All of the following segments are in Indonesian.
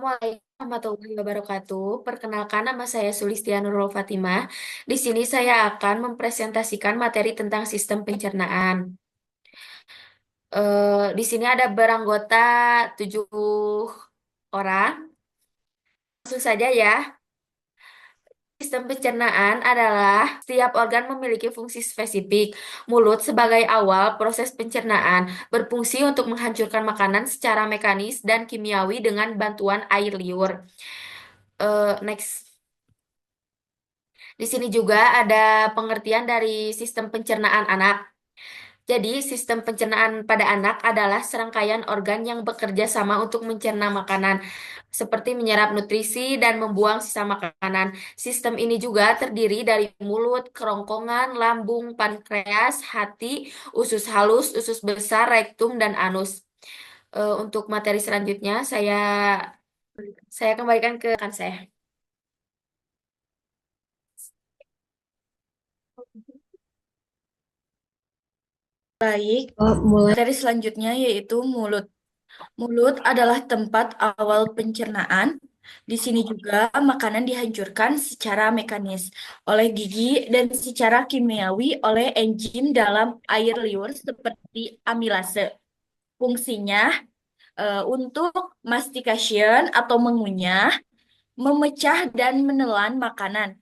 Assalamualaikum warahmatullahi wabarakatuh. Perkenalkan, nama saya Sulistia Nurul Fatimah. Di sini saya akan mempresentasikan materi tentang sistem pencernaan. Di sini ada beranggota 7 orang. Langsung saja ya. Sistem pencernaan adalah setiap organ memiliki fungsi spesifik. Mulut sebagai awal proses pencernaan berfungsi untuk menghancurkan makanan secara mekanis dan kimiawi dengan bantuan air liur. Next. Di sini juga ada pengertian dari sistem pencernaan anak. Jadi, sistem pencernaan pada anak adalah serangkaian organ yang bekerja sama untuk mencerna makanan, seperti menyerap nutrisi dan membuang sisa makanan. Sistem ini juga terdiri dari mulut, kerongkongan, lambung, pankreas, hati, usus halus, usus besar, rektum, dan anus. Untuk materi selanjutnya, saya kembalikan ke rekan saya. Baik, Mulai. materi selanjutnya yaitu mulut. Mulut adalah tempat awal pencernaan. Di sini juga makanan dihancurkan secara mekanis oleh gigi dan secara kimiawi oleh enzim dalam air liur seperti amilase. Fungsinya untuk mastication atau mengunyah, memecah dan menelan makanan.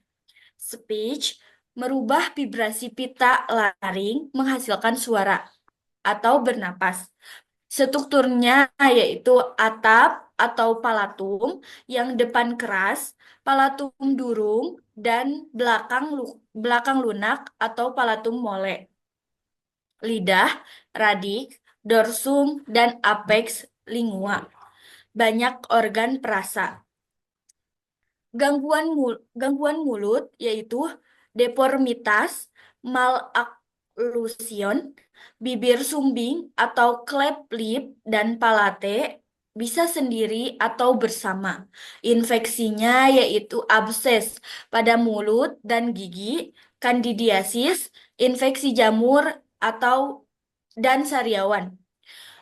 Speech merubah vibrasi pita laring menghasilkan suara atau bernapas. Strukturnya yaitu atap atau palatum yang depan keras, palatum durung, dan belakang lunak atau palatum mole. Lidah, radik, dorsum, dan apex lingua. Banyak organ perasa. Gangguan mulut yaitu deformitas, malaklusion, bibir sumbing atau cleft lip dan palate bisa sendiri atau bersama. Infeksinya yaitu abses pada mulut dan gigi, kandidiasis, infeksi jamur atau dan sariawan.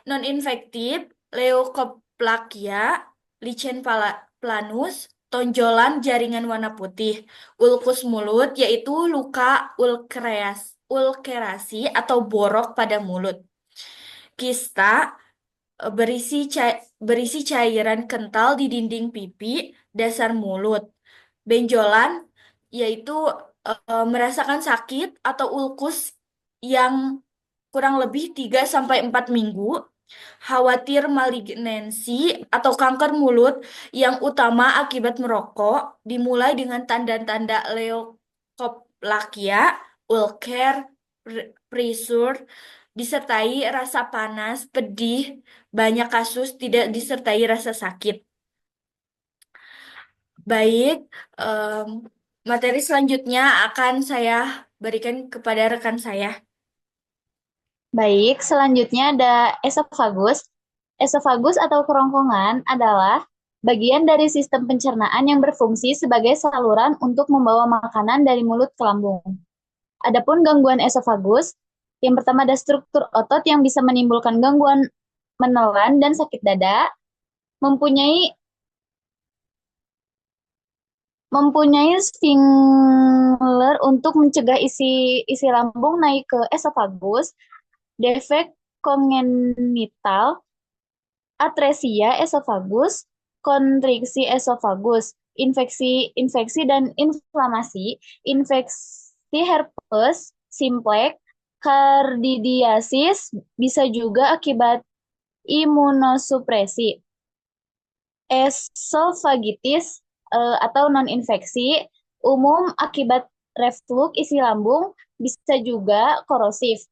Non-infektif, leukoplakia, lichen planus, tonjolan jaringan warna putih, ulkus mulut yaitu luka ulkerasi atau borok pada mulut. Kista berisi cairan kental di dinding pipi, dasar mulut. Benjolan yaitu merasakan sakit atau ulkus yang kurang lebih 3 sampai 4 minggu. Khawatir malignansi atau kanker mulut yang utama akibat merokok dimulai dengan tanda-tanda leukoplakia, ulcer, pressure, disertai rasa panas, pedih, banyak kasus tidak disertai rasa sakit. Baik, em, materi selanjutnya akan saya berikan kepada rekan saya. Baik, selanjutnya ada esofagus. Esofagus atau kerongkongan adalah bagian dari sistem pencernaan yang berfungsi sebagai saluran untuk membawa makanan dari mulut ke lambung. Adapun gangguan esofagus, yang pertama ada struktur otot yang bisa menimbulkan gangguan menelan dan sakit dada, mempunyai mempunyai sphincter untuk mencegah isi lambung naik ke esofagus, defek kongenital, atresia esofagus, kontriksi esofagus, infeksi dan inflamasi, infeksi herpes simplex, kardidiasis bisa juga akibat imunosupresi. Esofagitis atau non-infeksi umum akibat reflux isi lambung, bisa juga korosif.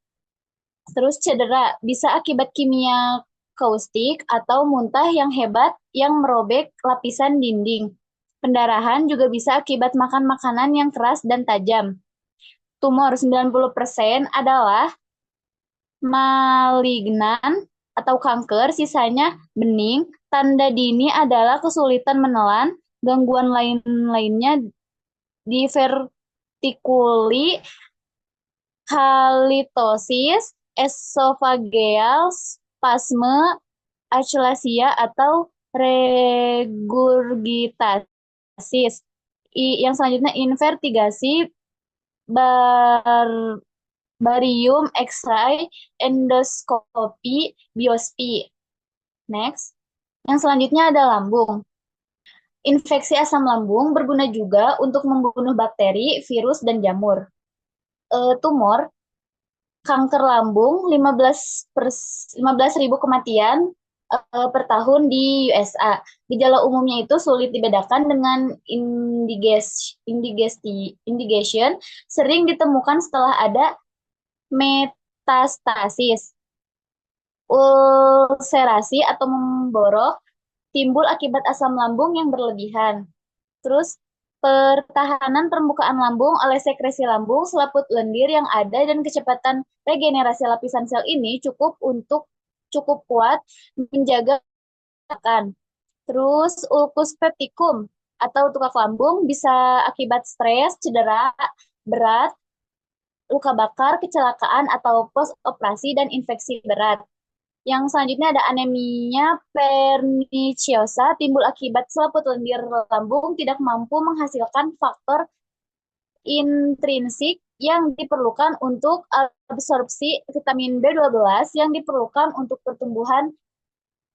Terus cedera bisa akibat kimia kaustik atau muntah yang hebat yang merobek lapisan dinding. Pendarahan juga bisa akibat makan makanan yang keras dan tajam. Tumor 90% adalah malignan atau kanker, sisanya bening. Tanda dini adalah kesulitan menelan, gangguan lainnya divertikuli, halitosis, esophageal spasme, achalasia atau regurgitasis. Yang selanjutnya invertigasi, bar barium X-ray, endoskopi, biopsi. Next. Yang selanjutnya ada lambung. Infeksi asam lambung berguna juga untuk membunuh bakteri, virus, dan jamur. Tumor, kanker lambung 15.000 kematian per tahun di USA. Gejala umumnya itu sulit dibedakan dengan indigestion, sering ditemukan setelah ada metastasis. Ulserasi atau memborok timbul akibat asam lambung yang berlebihan. Terus pertahanan permukaan lambung oleh sekresi lambung, selaput lendir yang ada, dan kecepatan regenerasi lapisan sel ini cukup kuat menjaga akan. Terus ulcus pepticum atau tukak lambung bisa akibat stres, cedera berat, luka bakar, kecelakaan atau post operasi dan infeksi berat. Yang selanjutnya ada anemia perniciosa, timbul akibat selaput lendir lambung tidak mampu menghasilkan faktor intrinsik yang diperlukan untuk absorpsi vitamin B12 yang diperlukan untuk pertumbuhan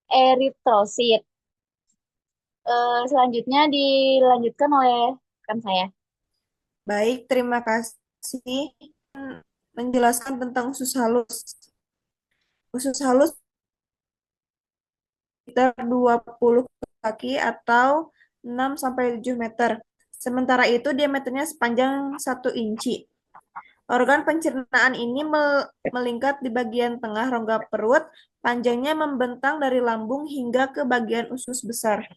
eritrosit. Selanjutnya dilanjutkan oleh rekan saya. Baik, terima kasih menjelaskan tentang usus halus. Usus halus sekitar 20 kaki atau 6-7 meter. Sementara itu diameternya sepanjang 1 inci. Organ pencernaan ini melingkar di bagian tengah rongga perut, panjangnya membentang dari lambung hingga ke bagian usus besar.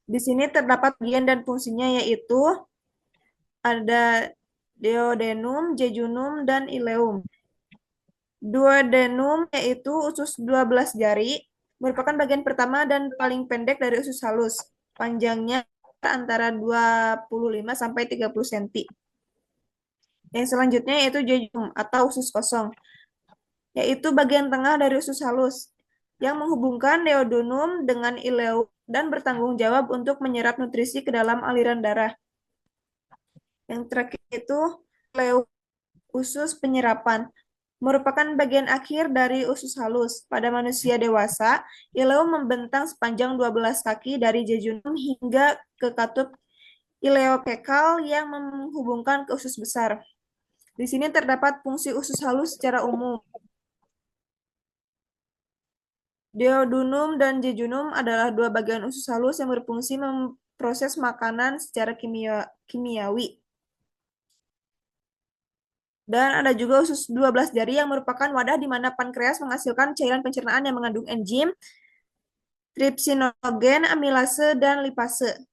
Di sini terdapat bagian dan fungsinya, yaitu ada duodenum, jejunum, dan ileum. Duodenum yaitu usus 12 jari, merupakan bagian pertama dan paling pendek dari usus halus. Panjangnya antara 25 sampai 30 cm. Yang selanjutnya yaitu jejunum atau usus kosong, yaitu bagian tengah dari usus halus yang menghubungkan duodenum dengan ileum dan bertanggung jawab untuk menyerap nutrisi ke dalam aliran darah. Yang terakhir itu ileum, usus penyerapan, merupakan bagian akhir dari usus halus. Pada manusia dewasa, ileum membentang sepanjang 12 kaki dari jejunum hingga ke katup ileokekal yang menghubungkan ke usus besar. Di sini terdapat fungsi usus halus secara umum. Duodenum dan jejunum adalah dua bagian usus halus yang berfungsi memproses makanan secara kimiawi. Dan ada juga usus 12 jari yang merupakan wadah di mana pankreas menghasilkan cairan pencernaan yang mengandung enzim, tripsinogen, amilase, dan lipase.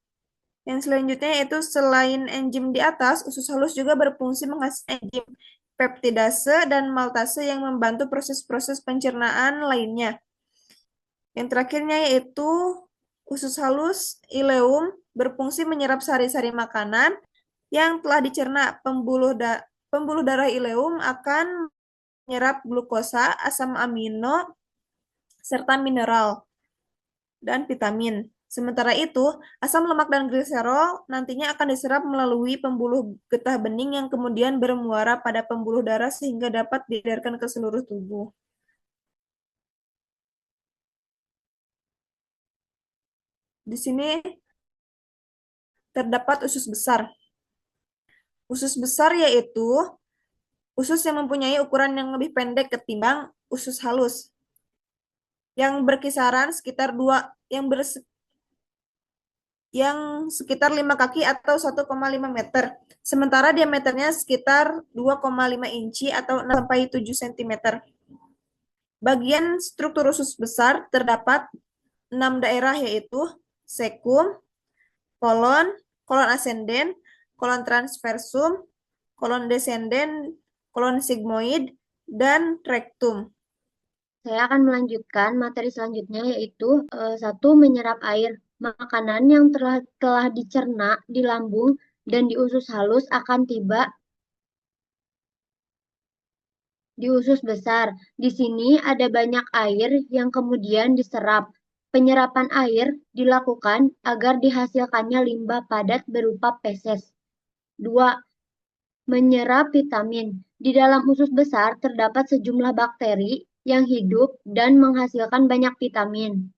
Yang selanjutnya yaitu selain enzim di atas, usus halus juga berfungsi menghasilkan enzim peptidase dan maltase yang membantu proses-proses pencernaan lainnya. Yang terakhirnya yaitu usus halus ileum berfungsi menyerap sari-sari makanan yang telah dicerna. Pembuluh darah ileum akan menyerap glukosa, asam amino, serta mineral dan vitamin. Sementara itu, asam lemak dan gliserol nantinya akan diserap melalui pembuluh getah bening yang kemudian bermuara pada pembuluh darah sehingga dapat diedarkan ke seluruh tubuh. Di sini terdapat usus besar. Usus besar yaitu usus yang mempunyai ukuran yang lebih pendek ketimbang usus halus, yang berkisaran sekitar sekitar 5 kaki atau 1,5 meter, sementara diameternya sekitar 2,5 inci atau 6-7 cm. Bagian struktur usus besar terdapat 6 daerah, yaitu sekum, kolon, kolon ascendens, kolon transversum, kolon descendens, kolon sigmoid, dan rektum. Saya akan melanjutkan materi selanjutnya, yaitu 1. Menyerap air. Makanan yang telah dicerna di lambung dan di usus halus akan tiba di usus besar. Di sini ada banyak air yang kemudian diserap. Penyerapan air dilakukan agar dihasilkannya limbah padat berupa feses. 2. Menyerap vitamin. Di dalam usus besar terdapat sejumlah bakteri yang hidup dan menghasilkan banyak vitamin.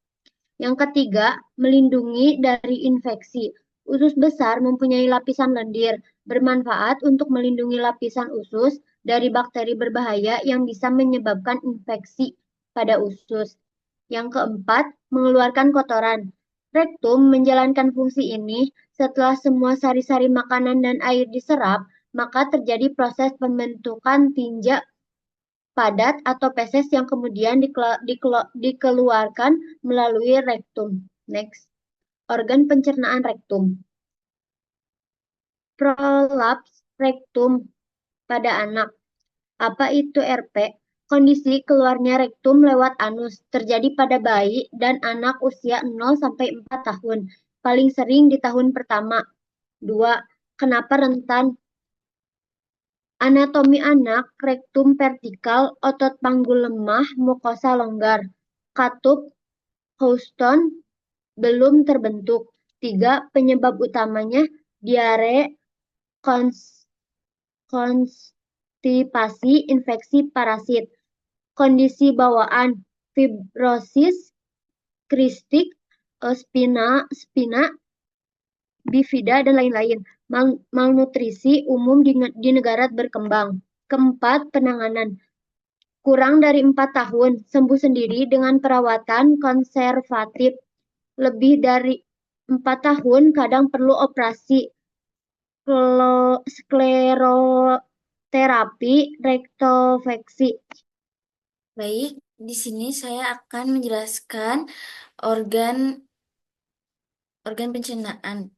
Yang ketiga, melindungi dari infeksi. Usus besar mempunyai lapisan lendir, bermanfaat untuk melindungi lapisan usus dari bakteri berbahaya yang bisa menyebabkan infeksi pada usus. Yang keempat, mengeluarkan kotoran. Rektum menjalankan fungsi ini setelah semua sari-sari makanan dan air diserap, maka terjadi proses pembentukan tinja padat atau feses yang kemudian dikeluarkan melalui rektum. Next, organ pencernaan rektum. Prolaps rektum pada anak. Apa itu RP? Kondisi keluarnya rektum lewat anus terjadi pada bayi dan anak usia 0 sampai 4 tahun, paling sering di tahun pertama. 2. Kenapa rentan? Anatomi anak, rektum vertikal, otot panggul lemah, mukosa longgar. Katup Houston belum terbentuk. 3. Penyebab utamanya diare, konstipasi, infeksi parasit. Kondisi bawaan, fibrosis, kristik, spina bifida, dan lain-lain. Malnutrisi umum di negara berkembang. Keempat, penanganan. Kurang dari 4 tahun, sembuh sendiri dengan perawatan konservatif. Lebih dari 4 tahun, kadang perlu operasi skleroterapi rektoveksi. Baik, di sini saya akan menjelaskan organ organ pencernaan.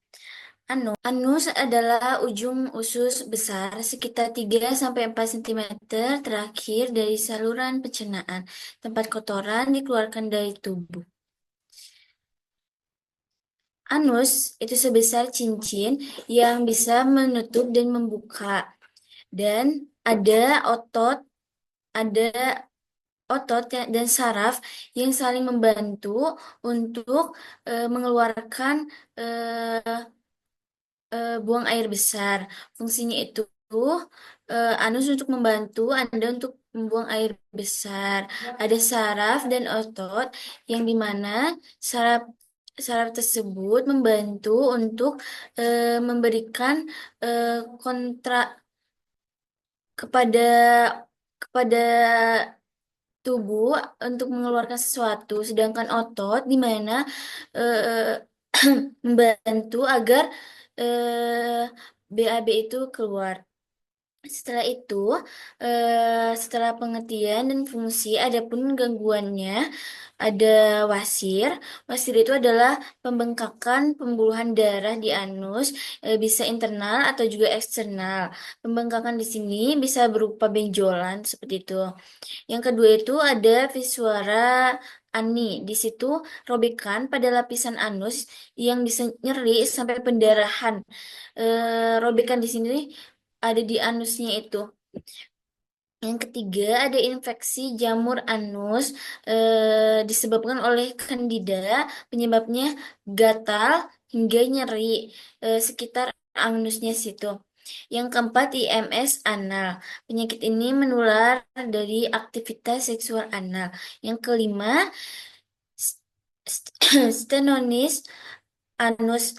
Anus adalah ujung usus besar sekitar 3-4 cm terakhir dari saluran pencernaan. Tempat kotoran dikeluarkan dari tubuh. Anus itu sebesar cincin yang bisa menutup dan membuka. Dan ada otot dan saraf yang saling membantu untuk mengeluarkan eh, buang air besar. Fungsinya itu anus untuk membantu Anda untuk membuang air besar. Ada saraf dan otot yang dimana saraf saraf tersebut membantu untuk memberikan eh, kontra kepada kepada tubuh untuk mengeluarkan sesuatu, sedangkan otot di mana eh, membantu agar eh, BAB itu keluar. Setelah itu, setelah pengertian dan fungsi, adapun gangguannya ada wasir. Wasir itu adalah pembengkakan pembuluhan darah di anus, bisa internal atau juga eksternal. Pembengkakan di sini bisa berupa benjolan seperti itu. Yang kedua itu ada visuara ani. Di situ robekan pada lapisan anus yang bisa nyeri sampai pendarahan. Robekan di sini ada di anusnya itu. Yang ketiga ada infeksi jamur anus disebabkan oleh Candida, penyebabnya gatal hingga nyeri sekitar anusnya situ. Yang keempat IMS anal. Penyakit ini menular dari aktivitas seksual anal. Yang kelima stenosis anus,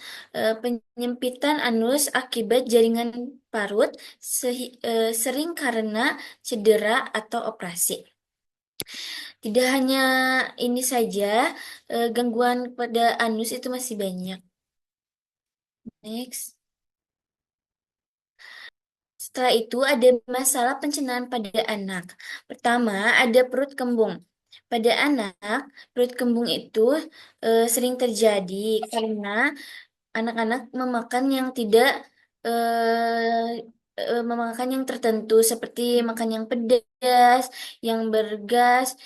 penyempitan anus akibat jaringan parut sering karena cedera atau operasi. Tidak hanya ini saja, gangguan pada anus itu masih banyak. Next. Setelah itu ada masalah pencernaan pada anak. Pertama, ada perut kembung. Pada anak, perut kembung itu sering terjadi karena anak-anak memakan yang tidak memakan yang tertentu seperti makan yang pedas, yang bergas,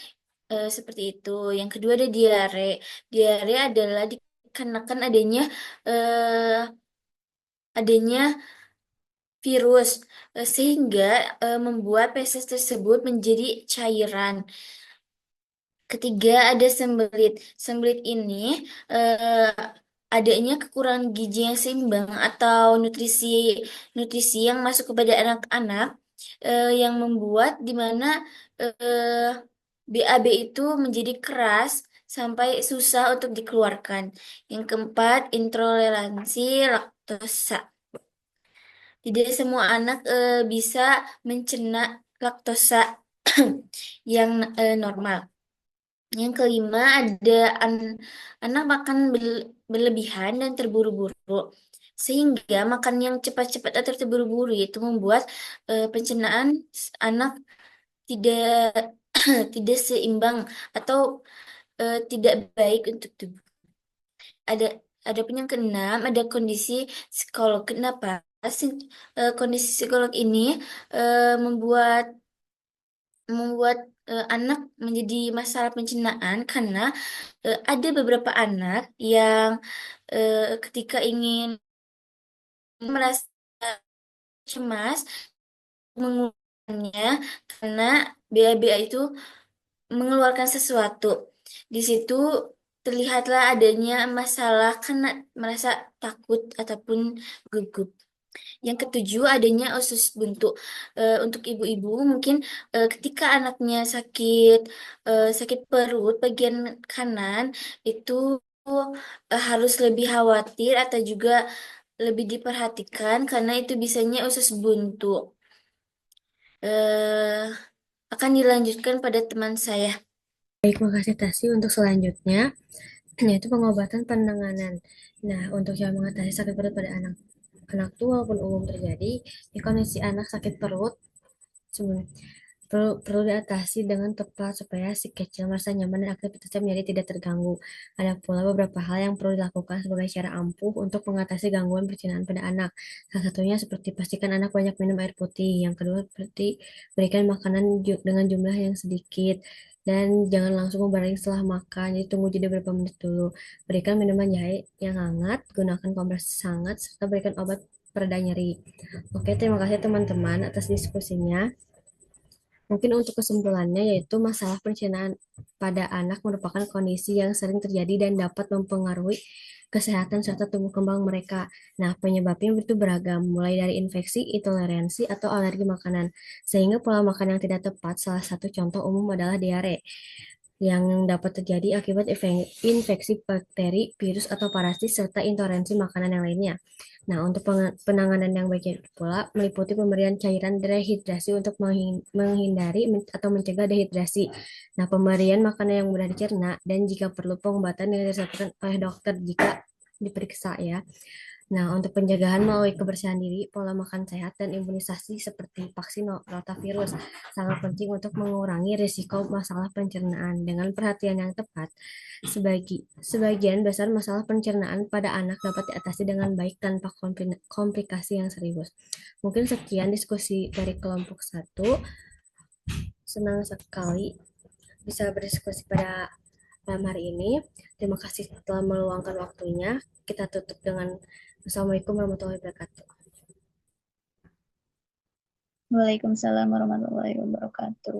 seperti itu. Yang kedua ada diare. Diare adalah dikarenakan adanya virus sehingga membuat feses tersebut menjadi cairan. Ketiga ada sembelit. Sembelit ini eh, adanya kekurangan gizi yang seimbang atau nutrisi nutrisi yang masuk kepada anak-anak yang membuat di mana eh, BAB itu menjadi keras sampai susah untuk dikeluarkan. Yang keempat, intoleransi laktosa. Tidak semua anak bisa mencerna laktosa yang normal. Yang kelima ada anak makan berlebihan dan terburu-buru. Sehingga makan yang cepat-cepat atau terburu-buru itu membuat pencernaan anak tidak tidak seimbang atau tidak baik untuk tubuh. Ada ada pun yang keenam ada kondisi psikolog. Kenapa? Kondisi psikolog ini membuat membuat anak menjadi masalah pencernaan karena ada beberapa anak yang ketika ingin merasa cemas mengeluarkannya karena BA-BA itu mengeluarkan sesuatu. Di situ terlihatlah adanya masalah karena merasa takut ataupun gugup. Yang ketujuh adanya usus buntu. Untuk ibu-ibu mungkin ketika anaknya sakit perut bagian kanan itu harus lebih khawatir atau juga lebih diperhatikan karena itu bisanya usus buntu. Eh, akan dilanjutkan pada teman saya. Baik, makasih Tasi. Untuk selanjutnya, yaitu pengobatan penanganan. Nah, untuk cara mengatasi sakit perut pada anak. Anak itu walaupun umum terjadi, di kondisi anak sakit perut, sebenarnya perlu diatasi dengan tepat supaya si kecil merasa nyaman dan aktivitasnya menjadi tidak terganggu. Ada pula beberapa hal yang perlu dilakukan sebagai cara ampuh untuk mengatasi gangguan pencernaan pada anak. Salah satunya seperti pastikan anak banyak minum air putih. Yang kedua seperti berikan makanan dengan jumlah yang sedikit. Dan jangan langsung membaring setelah makan, jadi tunggu jeda beberapa menit dulu. Berikan minuman jahe yang hangat, gunakan kompres hangat, serta berikan obat pereda nyeri. Oke, terima kasih teman-teman atas diskusinya. Mungkin untuk kesimpulannya yaitu masalah pencernaan pada anak merupakan kondisi yang sering terjadi dan dapat mempengaruhi kesehatan serta tumbuh kembang mereka. Nah, penyebabnya itu beragam, mulai dari infeksi, intoleransi, atau alergi makanan. Sehingga pola makan yang tidak tepat, salah satu contoh umum adalah diare yang dapat terjadi akibat infeksi bakteri, virus, atau parasit, serta intoleransi makanan yang lainnya. Nah, untuk penanganan yang baik pula meliputi pemberian cairan rehidrasi untuk menghindari atau mencegah dehidrasi. Nah, pemberian makanan yang mudah dicerna dan jika perlu pengobatan yang dilakukan oleh dokter jika diperiksa ya. Nah, untuk pencegahan melalui kebersihan diri, pola makan sehat, dan imunisasi seperti vaksin rotavirus sangat penting untuk mengurangi risiko masalah pencernaan. Dengan perhatian yang tepat, sebagian besar masalah pencernaan pada anak dapat diatasi dengan baik tanpa komplikasi yang serius. Mungkin sekian diskusi dari kelompok satu. Senang sekali bisa berdiskusi pada malam hari ini. Terima kasih telah meluangkan waktunya. Kita tutup dengan Assalamualaikum warahmatullahi wabarakatuh. Waalaikumsalam warahmatullahi wabarakatuh.